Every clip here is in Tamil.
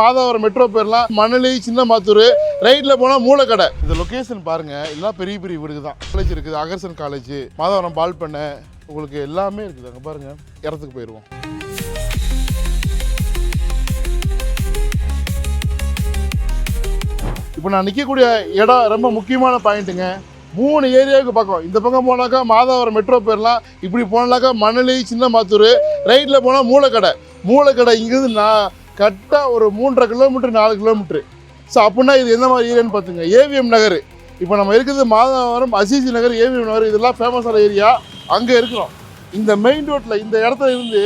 மாதவரம் மெட்ரோ போயிடலாம். மணலி, சின்ன மாத்தூர், ரைட்ல போனா மூலக்கடை. இந்த லொகேஷன் பாருங்க, எல்லாம் பெரிய பெரிய வீடு தான். காலேஜ் இருக்குது, அகர்சன் காலேஜ், மாதவரம் பால் பண்ணை, உங்களுக்கு எல்லாமே இருக்குது. அங்கே பாருங்க, இடத்துக்கு போயிடுவோம். இப்போ நான் நிற்கக்கூடிய இடம் ரொம்ப முக்கியமான பாயிண்ட்டுங்க. 3 ஏரியாவுக்கு பக்கம். இந்த பக்கம் போனாக்கா மாதவரம் மெட்ரோ போயிடலாம். இப்படி போனாக்கா மணலி, சின்ன மாத்தூர், ரைட்டில் போனால் மூலக்கடை. மூலக்கடை இங்கிருந்து நான் கரெக்டாக ஒரு 3.5 கிலோமீட்டர் 4 கிலோமீட்ரு. ஸோ அப்படின்னா இது எந்த மாதிரி ஏரியான்னு பார்த்துங்க. ஏவிஎம் நகர். இப்போ நம்ம இருக்கிறது மாதவரம், அசிசி நகர், ஏவிஎம் நகர், இதெல்லாம் ஃபேமஸான ஏரியா. அங்கே இருக்கிறோம். இந்த மெயின் ரோட்டில் இந்த இடத்துல இருந்து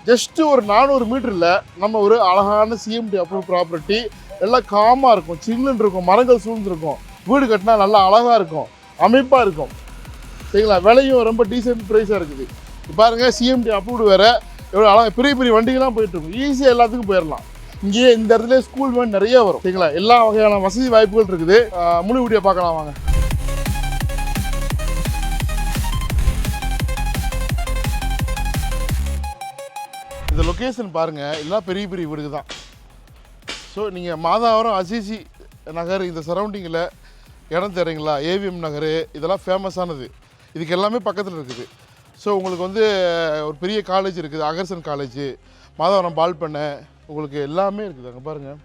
ஜஸ்ட்டு ஒரு 400 மீட்டரில் நம்ம ஒரு அழகான சிஎம்டி அப்ரூவ் ப்ராப்பர்ட்டி. எல்லாம் காமாக இருக்கும், சில்லுன்னு இருக்கும், மரங்கள் சூழ்ந்துருக்கும். வீடு கட்டினா நல்லா அழகாக இருக்கும், அமைப்பாக இருக்கும். சரிங்களா? விலையும் ரொம்ப டீசென்ட் ப்ரைஸாக இருக்குது. இப்போ பாருங்கள், சிஎம்டி அப்ரூவ்டு வேறு. எவ்வளோ அழகாக பெரிய பெரிய வண்டிகள்லாம் போயிட்டுருக்கும். ஈஸியாக எல்லாத்துக்கும் போயிடலாம். இங்கேயே இந்த இடத்துல ஸ்கூல் வேன் நிறைய வரும். சரிங்களா? எல்லா வகையான வசதி வாய்ப்புகள் இருக்குது. முழு வீடியோ பார்க்கலாம் வாங்க. இந்த லொக்கேஷன் பாருங்கள், எல்லாம் பெரிய பெரிய வீடு தான். ஸோ நீங்கள் மாதவரம், அசிசி நகர், இந்த சரௌண்டிங்கில் இடம் தரீங்களா? ஏவிஎம் நகர், இதெல்லாம் ஃபேமஸானது. இதுக்கு எல்லாமே பக்கத்தில் இருக்குது. ஸோ உங்களுக்கு வந்து ஒரு பெரிய காலேஜ் இருக்குது, அகர்சன் காலேஜ், மாதவரம் பால் பண்ணை, உங்களுக்கு எல்லாமே இருக்குது. அங்கே பாருங்கள்.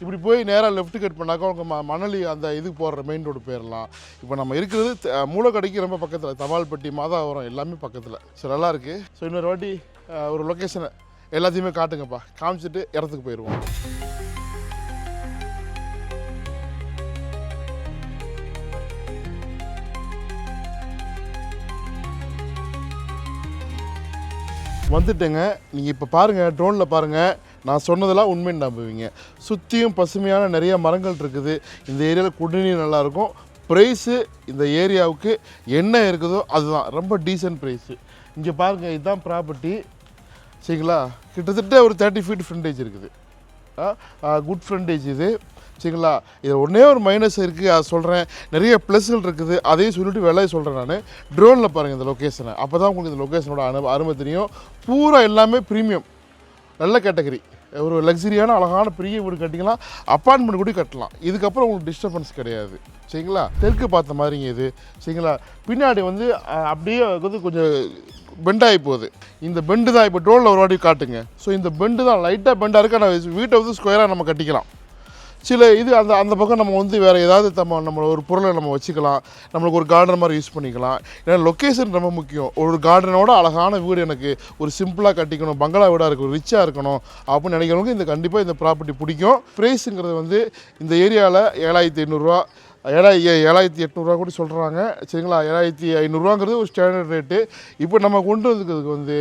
இப்படி போய் நேராக லெஃப்ட் கட் பண்ணாக்கா உங்கள் மணலி அந்த இதுக்கு போடுற மெயின் ரோடு போயிடலாம். இப்போ நம்ம இருக்கிறது மூலக்கடைக்கு ரொம்ப பக்கத்தில், தபால்பட்டி, மாதவரம் எல்லாமே பக்கத்தில். ஸோ நல்லாயிருக்கு. ஸோ இன்னொரு வாட்டி ஒரு லொக்கேஷனை எல்லாத்தையுமே காட்டுங்கப்பா. காமிச்சிட்டு இடத்துக்கு போயிடுவோம். வந்துட்டேங்க. நீங்கள் இப்போ பாருங்கள், ட்ரோனில் பாருங்கள். நான் சொன்னதெல்லாம் உண்மைன்னு நம்புவீங்க. சுற்றியும் பசுமையான நிறைய மரங்கள் இருக்குது. இந்த ஏரியாவில் குடிநீர் நல்லாயிருக்கும். ப்ரைஸு இந்த ஏரியாவுக்கு என்ன இருக்குதோ அதுதான், ரொம்ப டீசென்ட் ப்ரைஸு. இங்கே பாருங்கள், இதுதான் ப்ராப்பர்ட்டி. சரிங்களா? கிட்டத்தட்ட ஒரு 30 ஃபீட் ஃப்ரண்டேஜ் இருக்குது. குட் ஃப்ரண்டேஜ் இது. சரிங்களா? இது ஒன்றே ஒரு மைனஸ் இருக்குது, அதை சொல்கிறேன். நிறைய ப்ளஸ்கள் இருக்குது, அதையும் சொல்லிட்டு விலையை சொல்கிறேன் நான். ட்ரோனில் பாருங்கள் இந்த லொக்கேஷனை. அப்போ தான் உங்களுக்கு இந்த லொக்கேஷனோட அருமை தெரியும். பூரா எல்லாமே ப்ரீமியம், நல்ல கேட்டகரி. ஒரு லக்ஸரியான அழகான பெரிய வீடு கட்டிக்கலாம், அப்பார்ட்மெண்ட் கூட கட்டலாம். இதுக்கப்புறம் உங்களுக்கு டிஸ்டர்பன்ஸ் கிடையாது. சரிங்களா? தெற்கு பார்த்த மாதிரிங்க இது. சரிங்களா? பின்னாடி வந்து அப்படியே வந்து கொஞ்சம் பெண்டாகி போகுது. இந்த பெண்டு தான் இப்போ ட்ரோனில் ஒரு வாட்டி காட்டுங்க. ஸோ இந்த பெண்டு தான் லைட்டாக பெண்டாக இருக்குது. ஆனால் வீட்டை வந்து ஸ்கொயராக நம்ம கட்டிக்கலாம். சில இது அந்த பக்கம் நம்ம வந்து வேறு ஏதாவது நம்ம ஒரு பொருளை நம்ம வச்சுக்கலாம். நம்மளுக்கு ஒரு கார்டன் மாதிரி யூஸ் பண்ணிக்கலாம். ஏன்னா லொக்கேஷன் ரொம்ப முக்கியம். ஒரு கார்டனோட அழகான வீடு எனக்கு ஒரு சிம்பிளாக கட்டிக்கணும், பங்களா வீடாக இருக்கணும், ரிச்சாக இருக்கணும் அப்படின்னு நினைக்கிறவங்க இந்த கண்டிப்பாக இந்த ப்ராப்பர்ட்டி பிடிக்கும். ப்ரைஸுங்கிறது வந்து இந்த ஏரியாவில் 7,500 ரூபா, 7,800 கூட சொல்கிறாங்க. சரிங்களா? 7,500 ஒரு ஸ்டாண்டர்ட் ரேட்டு. இப்போ நம்ம கொண்டு வந்துக்கிறதுக்கு வந்து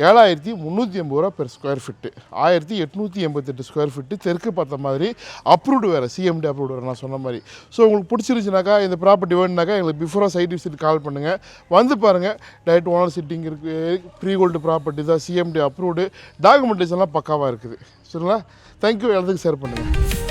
7,380 ரூபா per square feet, 1,888 square feet. தெற்கு பார்த்த மாதிரி அப்ரூவ்டு வேறு, சிஎம்டி அப்ரூவ்டு வேறு நான் சொன்ன மாதிரி. ஸோ உங்களுக்கு பிடிச்சிருச்சுனாக்கா, இந்த ப்ராப்பர்ட்டி வேணுனாக்கா எங்களுக்கு பிஃபோராக சைட் விசிட் கால் பண்ணுங்கள். வந்து பாருங்கள். டைரக்ட் ஓனர் சிட்டிங் இருக்குது, ப்ரீ கோல்டு ப்ராப்பர்ட்டி தான், சிஎம்டி அப்ரூவ்டு, டாக்குமெண்டேஷன்லாம் பக்காவாக இருக்குது. சரிங்களா? தேங்க்யூ. எல்லாத்துக்கும் ஷேர் பண்ணுங்கள்.